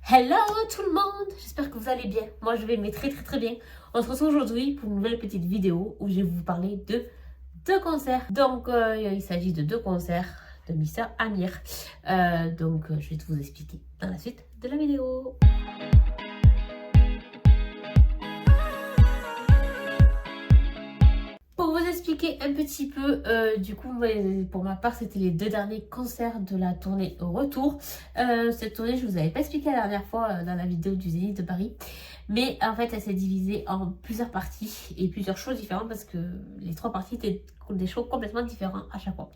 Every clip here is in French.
Hello tout le monde, j'espère que vous allez bien. Moi je vais mais très bien. On se retrouve aujourd'hui pour une nouvelle petite vidéo où je vais vous parler de deux concerts. Donc il s'agit de deux concerts de Mister Amir. Je vais tout vous expliquer dans la suite de la vidéo. Pour vous expliquer un petit peu, pour ma part, c'était les deux derniers concerts de la tournée Retour. Cette tournée, je vous avais pas expliqué la dernière fois dans la vidéo du Zénith de Paris. Mais en fait, elle s'est divisée en plusieurs parties et plusieurs shows différents parce que les trois parties étaient des shows complètement différents à chaque fois.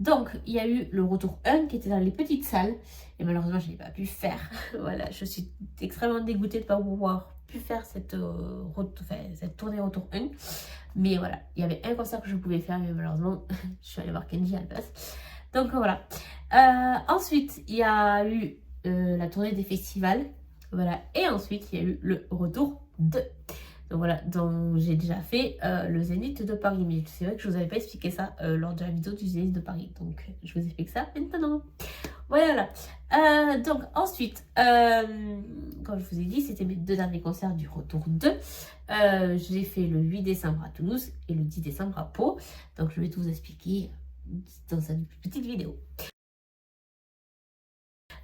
Donc, il y a eu le Retour 1 qui était dans les petites salles et malheureusement, je n'ai pas pu faire. Voilà, je suis extrêmement dégoûtée de ne pas pouvoir pu faire cette tournée Retour 1. Mais voilà, il y avait un concert que je pouvais faire, mais malheureusement, je suis allée voir Kenji à la place. Donc voilà. Ensuite, il y a eu la tournée des festivals. Voilà. Et ensuite, il y a eu le Retour 2. Donc voilà, donc j'ai déjà fait le Zénith de Paris. Mais c'est vrai que je ne vous avais pas expliqué ça lors de la vidéo du Zénith de Paris. Donc je vous explique ça maintenant. Voilà. Donc ensuite, comme je vous ai dit, c'était mes deux derniers concerts du Retour 2. Je l'ai fait le 8 décembre à Toulouse et le 10 décembre à Pau. Donc je vais tout vous expliquer dans cette petite vidéo.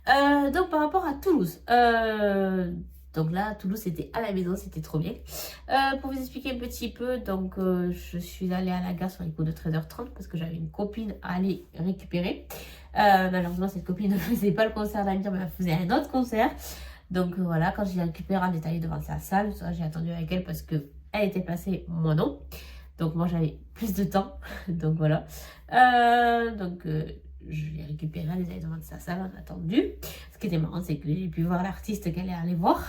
Donc par rapport à Toulouse, donc là, Toulouse, c'était à la maison, c'était trop bien. Pour vous expliquer un petit peu, donc je suis allée à la gare sur les coups de 13h30 parce que j'avais une copine à aller récupérer. Malheureusement, cette copine ne faisait pas le concert d'Amir, mais elle faisait un autre concert. Donc voilà, quand je l'ai récupérée, on est allé devant sa salle. J'ai attendu avec elle parce qu'elle était placée, moi non. Donc moi, j'avais plus de temps. Donc voilà. Je l'ai récupérée, elle est allée devant sa salle, on a attendu. Ce qui était marrant, c'est que j'ai pu voir l'artiste qu'elle est allée voir.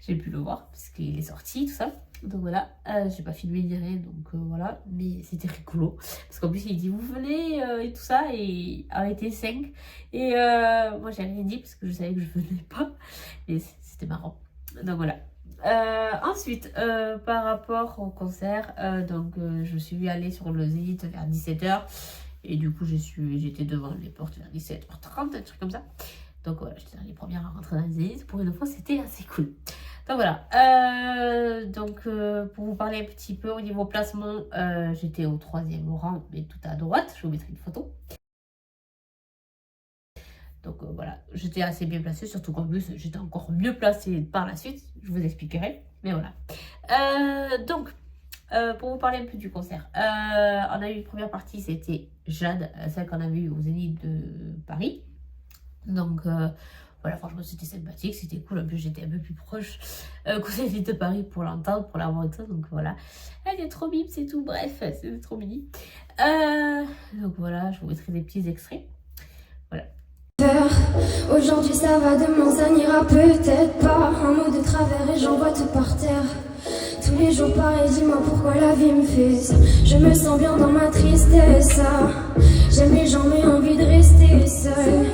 J'ai pu le voir parce qu'il est sorti, tout ça. Donc voilà, j'ai pas filmé ni rien, donc voilà. Mais c'était rigolo. Parce qu'en plus, il dit, vous venez et tout ça. Et on était 5. Et moi, j'ai rien dit parce que je savais que je venais pas. Et c'était marrant. Donc voilà. Ensuite, par rapport au concert, je suis allée sur le Zénith vers 17h. Et du coup, j'étais devant les portes vers 17h30, un truc comme ça. Donc voilà, j'étais dans les premières à rentrer dans les Zénith. Pour une fois, c'était assez cool. Donc voilà. Pour vous parler un petit peu au niveau placement, j'étais au 3e rang, mais tout à droite. Je vous mettrai une photo. Donc voilà, j'étais assez bien placée, surtout qu'en plus, j'étais encore mieux placée par la suite. Je vous expliquerai. Mais voilà. Pour vous parler un peu du concert, on a eu une première partie, c'était Jade, celle qu'on a vue au Zénith de Paris. Donc voilà, franchement c'était sympathique, c'était cool. En plus j'étais un peu plus proche qu'au Zénith de Paris pour l'entendre, pour la voir et tout. Donc voilà, elle est trop mime, c'est tout. Bref, c'est trop mini. Donc voilà, je vous mettrai des petits extraits. Voilà. Aujourd'hui ça va, demain ça n'ira peut-être pas. Un mot de travers et j'envoie tout par terre. Tous les jours pareil, dis-moi pourquoi la vie me fait ça. Je me sens bien dans ma tristesse. J'aime les gens mais envie de rester seule.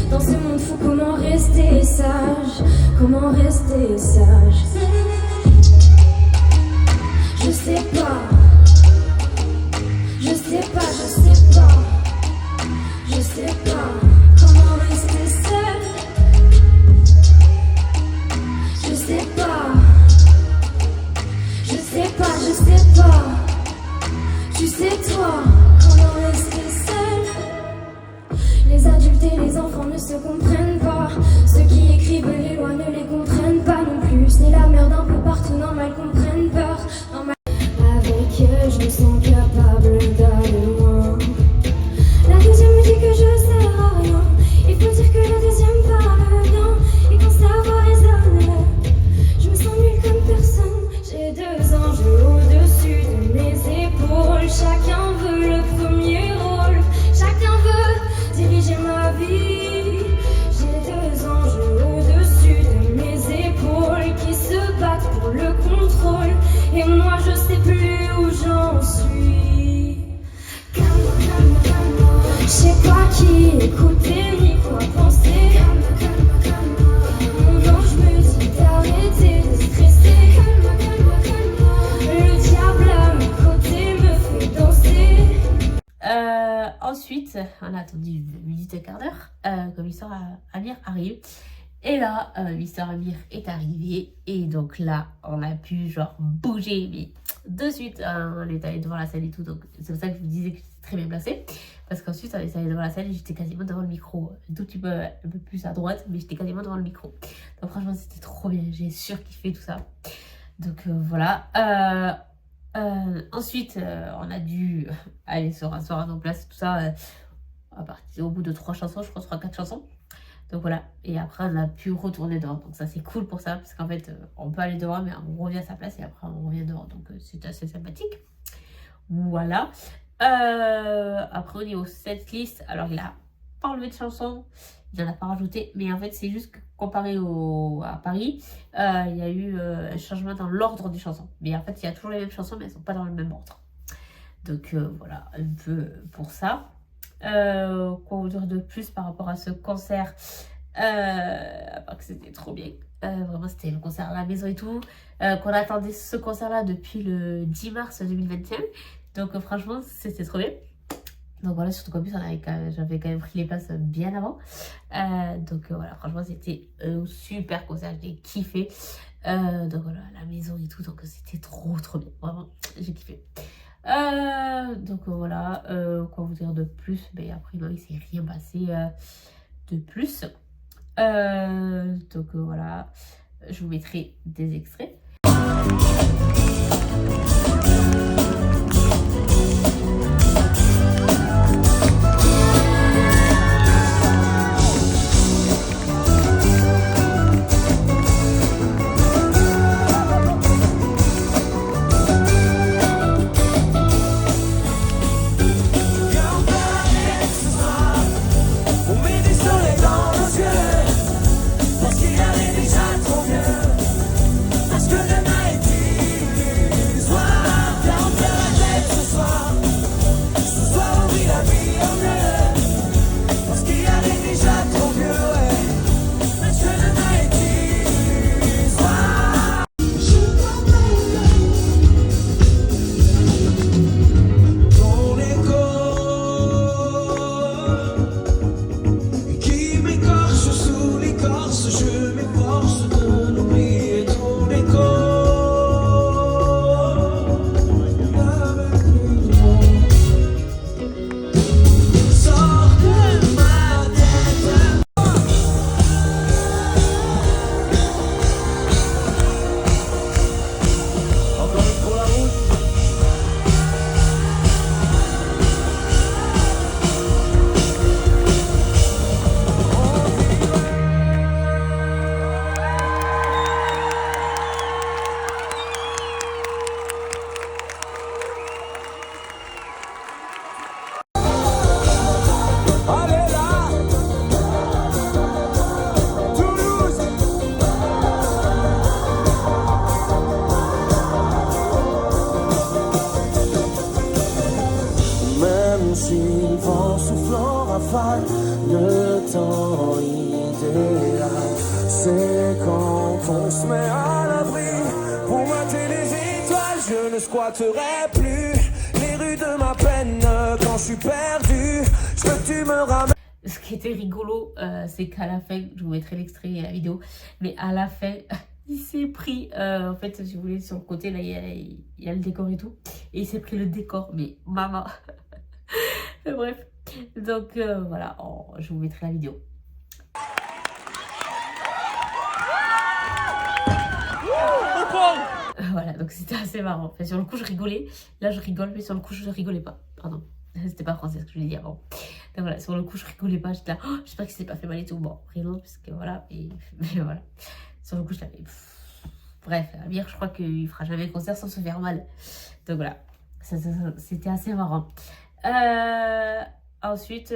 Dans ce monde fou, comment rester sage? Comment rester sage? Je sais pas. Je sais pas, je sais pas. Je sais pas. Comment rester seule? Je sais pas. Je sais pas, je sais pas. Tu sais toi, comment rester seul? Les adultes et les enfants ne se comprennent pas. Ceux qui écrivent les lois ne les comprennent pas non plus. C'est la merde un peu partout, normal qu'on prenne peur. Normal. Avec elle, je me sens capable d'aller loin. La deuxième me dit que je sers à rien. Il faut dire que la deuxième parle bien. Et quand sa voix résonne, je me sens nulle comme personne. J'ai 2 anges au-dessus de mes épaules. Chacun veut le premier rôle. Chacun veut diriger ma vie. J'ai 2 anges au-dessus de mes épaules qui se battent pour le contrôle. Et moi je sais plus où j'en suis. Calme-toi, calme-toi, calme-toi. Je sais pas qui écouter ni quoi penser. Calme-toi, calme-toi, calme-toi. Mon ange me dit d'arrêter de stresser. Calme-toi, calme-toi, calme-toi. Le diable à mes côtés me fait danser. Ensuite, on a attendu une minute et quart d'heure, comme l'histoire Amir arrive. Et là, Mister Amir est arrivé. Et donc là, on a pu genre bouger, mais de suite. On est allé devant la scène et tout. Donc c'est pour ça que je vous disais que j'étais très bien placée. Parce qu'ensuite, on est allé devant la scène et j'étais quasiment devant le micro. Un tout petit peu, un peu plus à droite, mais j'étais quasiment devant le micro. Donc franchement, c'était trop bien. J'ai surkiffé tout ça. Donc voilà. Ensuite, on a dû aller sur un soir à nos places, tout ça. À partir au bout de 3 chansons, je crois 3-4 chansons. Donc voilà, et après on a pu retourner dehors. Donc ça c'est cool pour ça, parce qu'en fait on peut aller dehors, mais on revient à sa place et après on revient dehors. Donc c'est assez sympathique. Voilà. Après au niveau setlist, alors il a pas enlevé de chansons, il n'en a pas rajouté, mais en fait c'est juste que comparé à Paris, il y a eu un changement dans l'ordre des chansons. Mais en fait il y a toujours les mêmes chansons, mais elles sont pas dans le même ordre. Donc voilà, un peu pour ça. Quoi vous dire de plus par rapport à ce concert, à part que c'était trop bien. Vraiment c'était le concert à la maison et tout, qu'on attendait ce concert là depuis le 10 mars 2021, donc franchement c'était trop bien. Donc voilà, surtout qu'en plus j'avais quand même pris les places bien avant, donc voilà, franchement c'était un super concert, j'ai kiffé. Donc voilà, à la maison et tout, donc c'était trop bien, vraiment j'ai kiffé. Donc voilà, quoi vous dire de plus, mais après non, il s'est rien passé de plus. Donc voilà, je vous mettrai des extraits. Le temps idéal, c'est quand on se met à l'abri pour mater les étoiles. Je ne squatterai plus les rues de ma peine quand je suis perdu. Je veux que tu me ramènes. Ce qui était rigolo, c'est qu'à la fin, je vous mettrai l'extrait et la vidéo, mais à la fin, il s'est pris, en fait, si vous voulez, sur le côté, là, il y a le décor et tout, et il s'est pris le décor, mais maman. Bref, donc voilà, je vous mettrai la vidéo. Voilà, donc c'était assez marrant. Enfin, sur le coup, je rigolais, là, je rigole, mais sur le coup, je rigolais pas, pardon. C'était pas français ce que je voulais dire avant. Donc voilà, sur le coup, je rigolais pas. J'étais là, oh, j'espère qu'il s'est pas fait mal et tout. Bon, après non, parce que voilà. Mais voilà. Sur le coup, je l'avais. Bref, Amir, je crois qu'il fera jamais un concert sans se faire mal. Donc voilà, c'était assez marrant. Ensuite,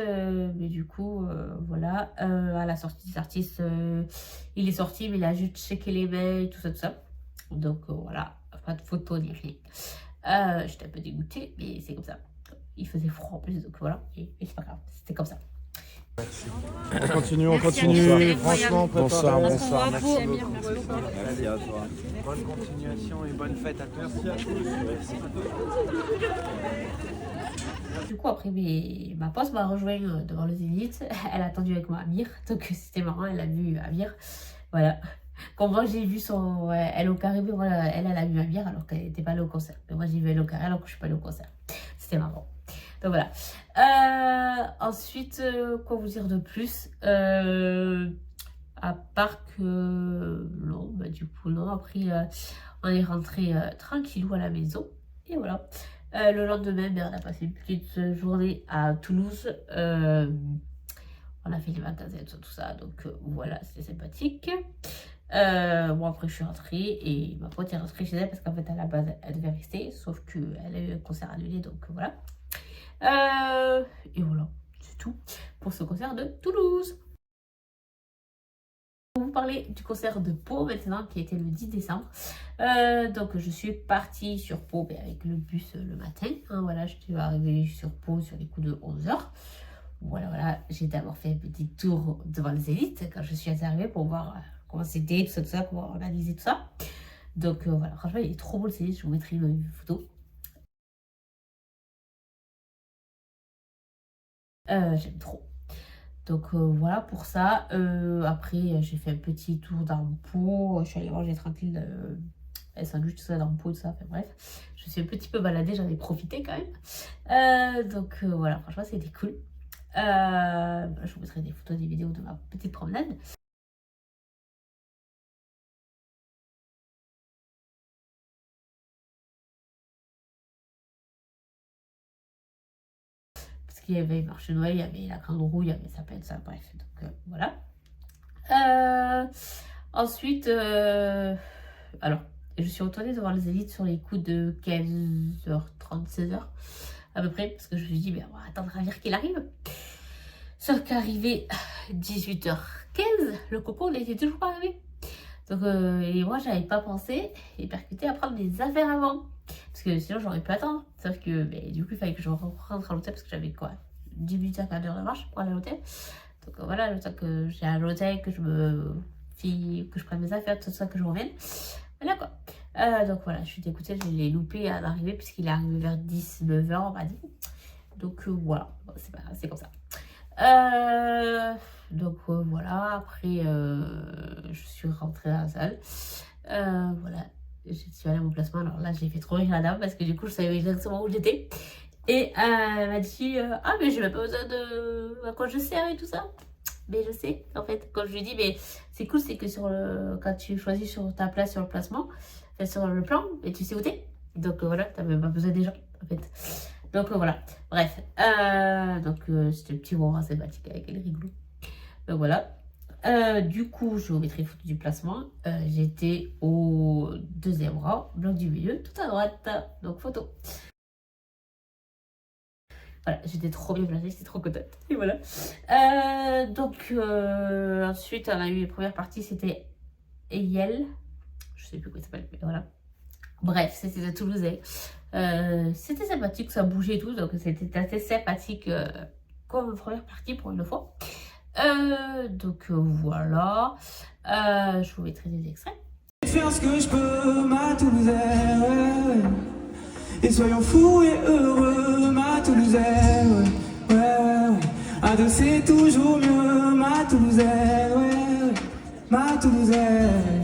mais du coup, voilà, à la sortie des artistes, il est sorti, mais il a juste checké les mails, tout ça. Donc voilà, pas de photo ni rien. J'étais un peu dégoûtée, mais c'est comme ça. Il faisait froid en plus, donc voilà, et c'est pas grave, c'était comme ça. On continue, franchement, bonsoir. Merci beaucoup. Merci à toi. Bonne continuation et bonne fête à tous. Merci. Du coup, après, ma pote m'a rejoint devant le Zénith. Elle a attendu avec moi Amir. Donc, c'était marrant. Elle a vu Amir. Voilà. Quand moi, j'ai vu elle au carré, voilà, elle a vu Amir alors qu'elle n'était pas allée au concert. Mais moi, j'ai vu elle au carré alors que je suis pas allée au concert. C'était marrant. Donc, voilà. Ensuite, quoi vous dire de plus à part que... non, bah, du coup, non. Après, on est rentré tranquillou à la maison. Et voilà. Le lendemain, on a passé une petite journée à Toulouse. On a fait les magasins, tout ça. Donc voilà, c'était sympathique. Bon, après, je suis rentrée et ma pote est rentrée chez elle parce qu'en fait, à la base, elle devait rester. Sauf qu'elle a eu un concert annulé. Donc voilà. Et voilà, c'est tout pour ce concert de Toulouse. Vous parler du concert de Pau maintenant qui était le 10 décembre. Donc je suis partie sur Pau avec le bus le matin. Hein, voilà, je suis arrivée sur Pau sur les coups de 11h. Voilà, j'ai d'abord fait un petit tour devant le Zénith quand je suis arrivée pour voir comment c'était, tout ça, comment organiser tout ça. Donc voilà, franchement il est trop beau le Zénith, je vous mettrai une photo. J'aime trop. Donc voilà pour ça. Après, j'ai fait un petit tour dans le pot. Je suis allée manger tranquille un sandwich, tout ça dans le pot, tout ça. Enfin bref, je suis un petit peu baladée, j'en ai profité quand même. Donc voilà, franchement, c'était cool. Je vous mettrai des photos, des vidéos de ma petite promenade. Parce qu'il y avait marché Noël, il y avait la grande roue, il y avait sapin, ça, bref. Donc voilà. Ensuite, alors, je suis retournée devant le Zénith sur les coups de 15h30, 16h à peu près, parce que je me suis dit, on va attendre Amir qu'il arrive. Sauf qu'arrivé 18h15, le coco n'était toujours pas arrivé. Donc, et moi, j'avais pas pensé et percuté à prendre des affaires avant. Parce que sinon, j'aurais pu attendre. Sauf que, du coup, il fallait que je rentre à l'hôtel parce que j'avais quoi, 10 minutes à 15 heures de marche pour aller à l'hôtel. Donc voilà, le temps que j'ai à l'hôtel, que je prenne mes affaires, tout ça, que je revienne. Voilà quoi. Donc voilà, je suis dégoûtée, je l'ai loupé à l'arrivée puisqu'il est arrivé vers 19h, on m'a dit. Donc voilà, bon, c'est comme ça. Donc voilà, après je suis rentrée à la salle. Voilà, je suis allée à mon placement. Alors là, j'ai fait trop rire la dame parce que du coup, je savais exactement où j'étais. Et elle m'a dit ah, mais j'ai même pas besoin de à quoi je sers et tout ça. Mais je sais, en fait, quand je lui dis, mais c'est cool, c'est que quand tu choisis sur ta place, sur le placement, enfin, sur le plan, et tu sais où t'es. Donc voilà, t'as même pas besoin des gens, en fait. Donc voilà, bref. C'était un petit moment sympathique avec elle, rigolo. Donc voilà. Du coup, je vous mettrai une photo du placement. J'étais au deuxième rang, bloc du milieu, tout à droite. Donc photo. Voilà, j'étais trop bien placée, j'étais trop contente. Et voilà. Ensuite, on a eu les premières parties, c'était Eyel. Je sais plus quoi ça s'appelle, mais voilà. Bref, c'était à Toulouse. C'était sympathique, ça bougeait et tout, donc c'était assez sympathique comme première partie pour une fois. Voilà. Je vous mettrai des extraits. Faire ce que je peux, ma Toulousaine. Et soyons fous et heureux, ma Toulousaine. Ouais. À deux, c'est toujours mieux, ma Toulousaine. Ouais. Ma Toulousaine.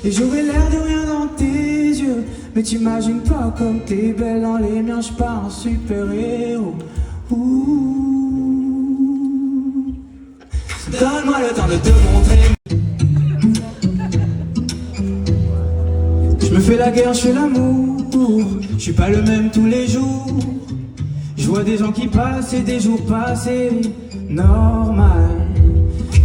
Et j'aurais l'air de rien dans tes yeux, mais t'imagines pas comme t'es belle dans les miens, j'suis pas un super-héros. Donne-moi le temps de te montrer. Je me fais la guerre, je fais l'amour. Je suis pas le même tous les jours. Je vois des gens qui passent et des jours passés. Normal.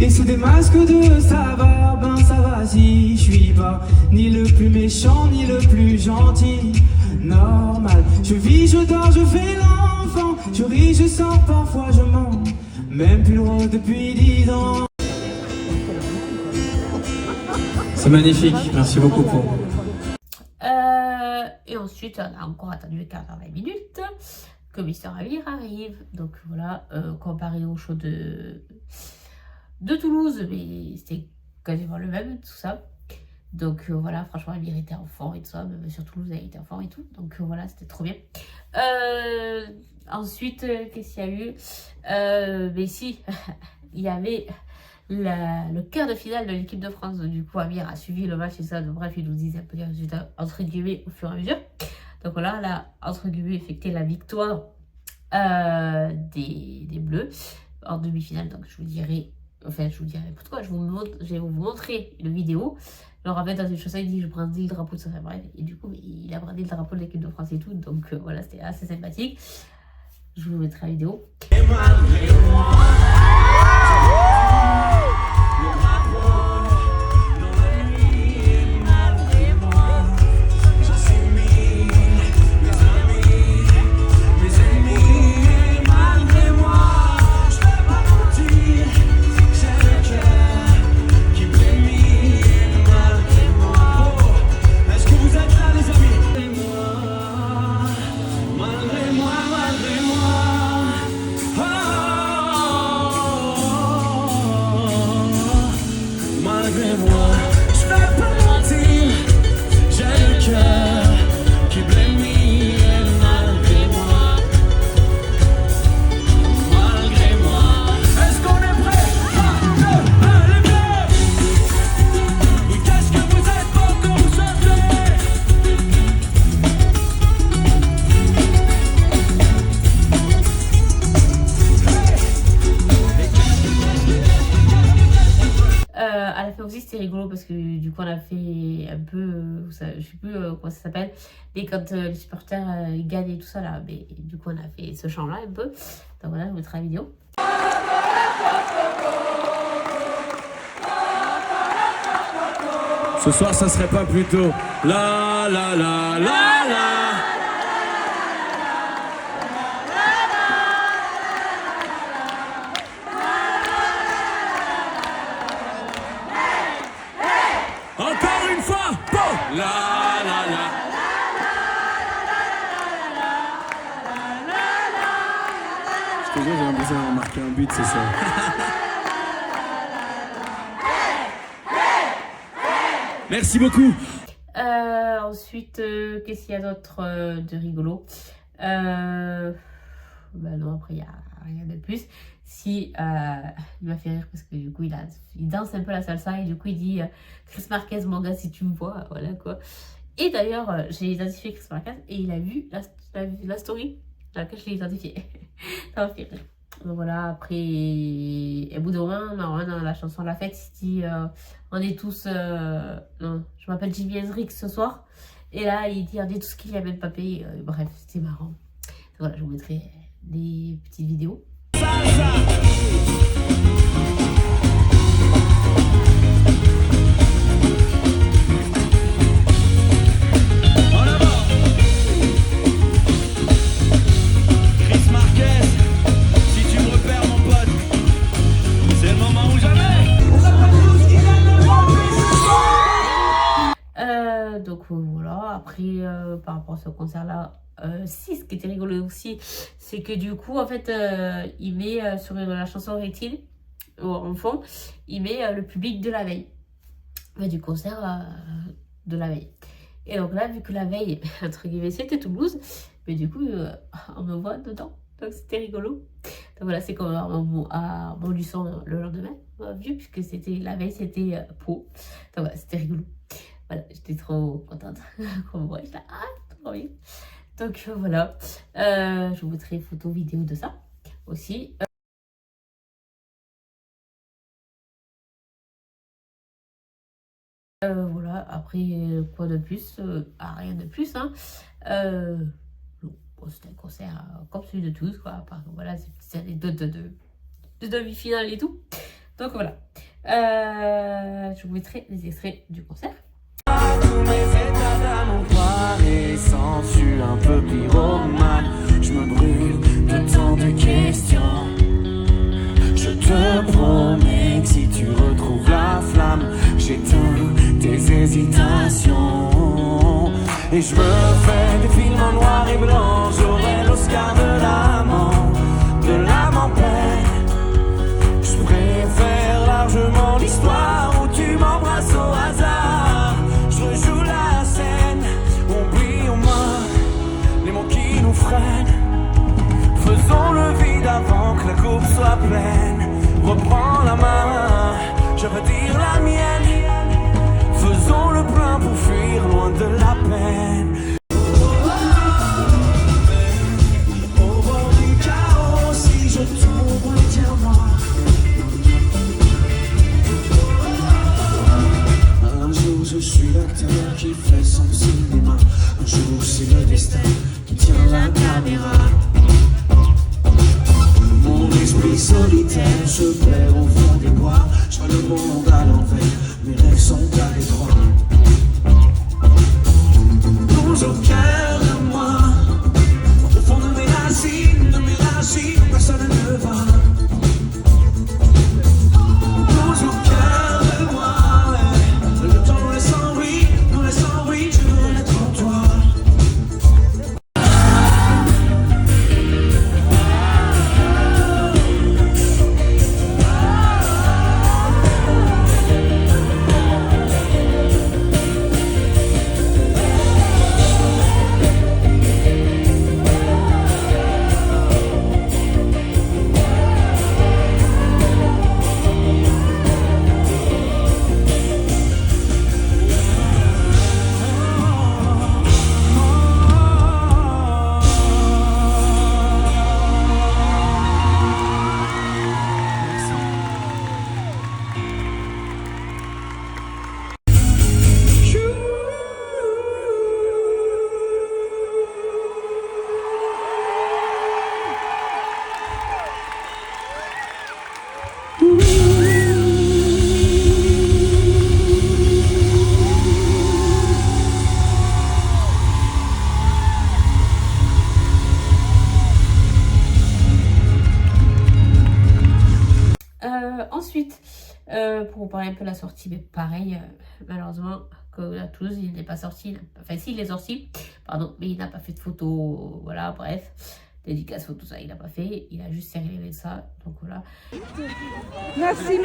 Et sous des masques de saveur, ben ça va si je suis pas ni le plus méchant ni le plus gentil. Normal. Je vis, je dors, je fais l'enfant. Je ris, je sors, parfois je mens. Même plus loin depuis 10 ans. C'est magnifique, merci beaucoup pour. Et ensuite, on a encore attendu 15-20 minutes que Mister Amir arrive. Donc voilà, comparé au show de Toulouse, mais c'était quasiment le même, tout ça. Donc voilà, franchement, Amir était enfant et tout ça, même sur Toulouse, elle était enfant et tout. Donc voilà, c'était trop bien. Ensuite, qu'est-ce qu'il y a eu? Mais si, il y avait le quart de finale de l'équipe de France. Du coup, Amir a suivi le match et ça. Donc, bref, il nous disait un peu les résultats entre guillemets au fur et à mesure. Donc voilà, là, entre guillemets, effectué la victoire des Bleus en demi-finale. Donc je vous dirai, enfin je vous dirai pourquoi, je vais vous montrer une vidéo. Alors en fait dans une chanson il dit je brandis le drapeau de sa bref, et du coup il a brandi le drapeau de l'équipe de France et tout. Donc voilà, c'était assez sympathique. Je vous mettrai la vidéo. À la fin aussi c'était rigolo parce que du coup on a fait un peu, je sais plus comment ça s'appelle, mais quand les supporters gagnent et tout ça là, mais du coup on a fait ce chant là un peu. Donc voilà, je vous mettrai la vidéo. Ce soir ça serait pas plutôt la la la la la. Encore une fois, bon. La la la. Je te jure, j'ai l'impression d'avoir marqué un but, c'est ça. Merci beaucoup. Ensuite, qu'est-ce qu'il y a d'autre de rigolo? Bah non, après il n'y a rien de plus. Si, il m'a fait rire parce que du coup il danse un peu la salsa et du coup il dit Chris Marquez, mon gars, si tu me vois, voilà quoi. Et d'ailleurs, j'ai identifié Chris Marquez et il a vu la story dans laquelle je l'ai identifié. Ça m'a fait rire. Donc voilà, après, au bout d'un moment, dans la chanson La Fête, il dit on est tous, non, je m'appelle Jimi Hendrix ce soir. Et là, il dit on est tous Kylian Mbappé. Bref, c'était marrant. Donc voilà, je vous mettrai des petites vidéos. Chris Marquez, si tu me repères mon pote, c'est le moment ou jamais. Donc voilà, après par rapport à ce concert là, si ce qui était rigolo aussi, c'est que du coup en fait il met sur la chanson Rétine en fond, il met le public de la veille, du concert de la veille. Et donc là, vu que la veille entre guillemets c'était Toulouse, mais du coup on me voit dedans, donc c'était rigolo. Donc voilà, c'est comme à Montluçon le lendemain, vu puisque c'était la veille, c'était Pau. Donc voilà, c'était rigolo. Voilà, j'étais trop contente. Comme moi, j'étais trop bien. Donc voilà, je vous mettrai une photo vidéo de ça aussi. Voilà, après quoi de plus, rien de plus. Hein. Bon, c'était un concert comme celui de tous, quoi. Parce que voilà, c'est une petite anecdote de demi-finale et tout. Donc voilà, je vous mettrai les extraits du concert. Tous mes états d'âme ont parlé, sens-tu un peu pyromane? Je me brûle de tant de questions. Je te promets que si tu retrouves la flamme, j'éteins tes hésitations. Et je me fais des films en noir et blanc. J'aurai l'Oscar de l'âme en paix. Je préfère largement l'histoire où tu m'embrasses au hasard. qui fait son cinéma. Un jour c'est le destin qui tient la caméra. Mon esprit solitaire se perd au fond des bois. Je vois le monde à l'envers, mes rêves sont à l'étroit. Plonge au cœur de moi, au fond de mes racines, personne ne va. Plonge au cœur de moi, ouais. Le temps nous laisse en bruit, je veux être en toi. Ensuite, pour vous parler un peu de la sortie, mais pareil, malheureusement, que à Toulouse, il n'est pas sorti. Enfin, si, il est sorti, pardon, mais il n'a pas fait de photos, voilà, bref. Dédicace, tout ça, il n'a pas fait. Il a juste serré les ça, donc voilà. Merci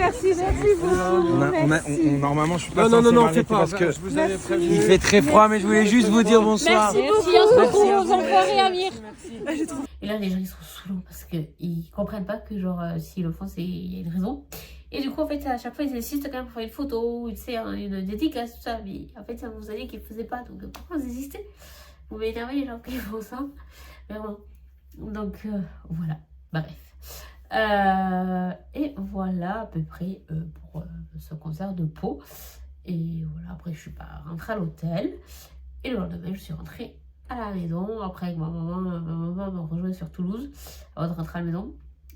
beaucoup. Normalement, je suis pas Non, censé fais pas. parce que Je vous avais prévenu. il fait très froid, mais je voulais juste vous dire bonsoir. Merci beaucoup aux enfoirés, Amir. Et là, les gens, ils sont saoulants parce qu'ils comprennent pas que, genre, s'ils le font, il y a une raison. Et du coup, en fait, à chaque fois, ils insistent quand même pour faire une photo, une dédicace, tout ça. Mais en fait, ça vous a dit qu'ils ne faisaient pas. Donc, pourquoi vous insistez? Vous m'énervez les gens qui font ça. Vraiment. Donc, voilà. Bref. Et voilà à peu près pour ce concert de Pau. Et voilà, après, je suis pas rentrée à l'hôtel. Et le lendemain, je suis rentrée à la maison. Après, avec ma maman m'a rejoint sur Toulouse avant de rentrer à la maison.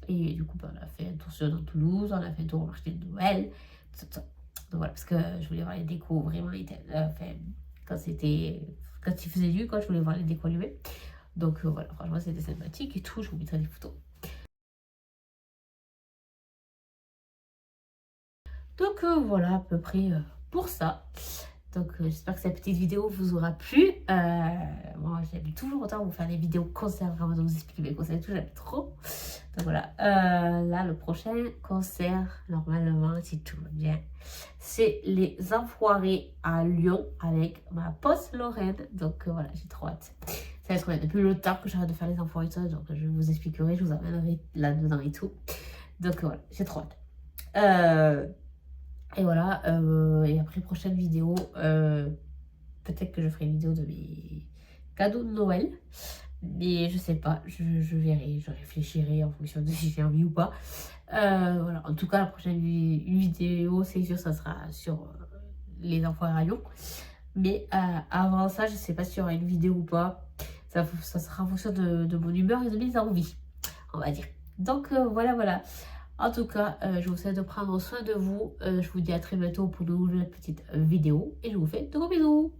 Et du coup, on a fait un tour dans Toulouse, on a fait un tour au marché de Noël, tout ça. Donc voilà, parce que je voulais voir les décos vraiment, quand il faisait nuit, je voulais voir les décos allumées. Donc voilà, franchement, c'était sympathique et tout, je vous mettrai des photos. Donc voilà à peu près pour ça. Donc j'espère que cette petite vidéo vous aura plu. Moi j'aime toujours autant vous faire des vidéos concerts, vraiment de vous expliquer mes concerts et tout, j'aime trop. Donc voilà, là le prochain concert, normalement si tout va bien, c'est les Enfoirés à Lyon avec ma pote Lorraine. Donc voilà, j'ai trop hâte. Ça va être depuis le temps que j'arrête de faire les Enfoirés et tout ça, donc je vous expliquerai, je vous amènerai là-dedans et tout. Donc voilà, j'ai trop hâte. Et voilà, et après prochaine vidéo, peut-être que je ferai une vidéo de mes cadeaux de Noël. Mais je sais pas, je verrai, je réfléchirai en fonction de si j'ai envie ou pas. Voilà, en tout cas la prochaine vidéo, c'est sûr, ça sera sur les Enfoirés à Lyon. Mais avant ça, je sais pas s'il y aura une vidéo ou pas. Ça sera en fonction de mon humeur et de mes envies, on va dire. Donc voilà. En tout cas, je vous souhaite de prendre soin de vous. Je vous dis à très bientôt pour de nouvelles petites vidéos. Et je vous fais de gros bisous.